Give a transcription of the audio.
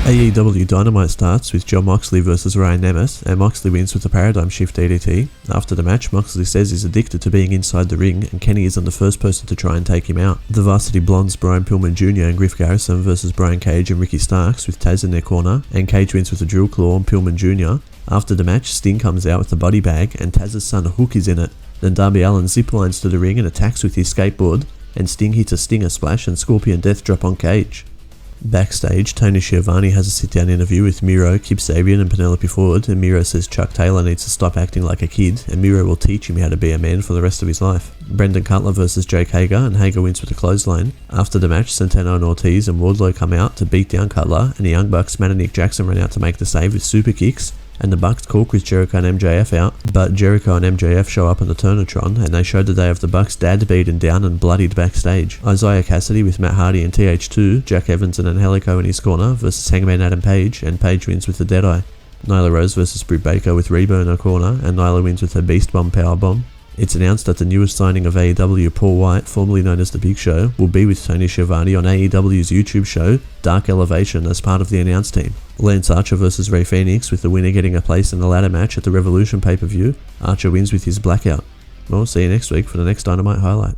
AEW Dynamite starts with Jon Moxley vs Ryan Nemeth, and Moxley wins with a Paradigm Shift DDT. After the match, Moxley says he's addicted to being inside the ring, and Kenny isn't the first person to try and take him out. The Varsity Blondes Brian Pillman Jr. and Griff Garrison vs Brian Cage and Ricky Starks with Taz in their corner, and Cage wins with a drill claw on Pillman Jr. After the match, Sting comes out with the body bag, and Taz's son Hook is in it. Then Darby Allin ziplines to the ring and attacks with his skateboard, and Sting hits a Stinger Splash and Scorpion Death Drop on Cage. Backstage, Tony Schiavone has a sit-down interview with Miro, Kip Sabian and Penelope Ford, and Miro says Chuck Taylor needs to stop acting like a kid, and Miro will teach him how to be a man for the rest of his life. Brendan Cutler vs Jake Hager, and Hager wins with a clothesline. After the match, Santana and Ortiz and Wardlow come out to beat down Cutler, and the Young Bucks, Matt and Nick Jackson run out to make the save with super kicks, and the Bucks call Chris Jericho and MJF out, but Jericho and MJF show up on the Turnatron, and they show that they have the Bucks dad beaten down and bloodied backstage. Isaiah Cassidy with Matt Hardy and TH2, Jack Evans and Angelico in his corner versus Hangman Adam Page, and Page wins with the Deadeye. Nyla Rose versus Britt Baker with Reba in her corner, and Nyla wins with her Beast Bomb Powerbomb. It's announced that the newest signing of AEW, Paul White, formerly known as The Big Show, will be with Tony Schiavone on AEW's YouTube show, Dark Elevation, as part of the announced team. Lance Archer vs Rey Fenix, with the winner getting a place in the ladder match at the Revolution pay-per-view. Archer wins with his blackout. Well, see you next week for the next Dynamite highlight.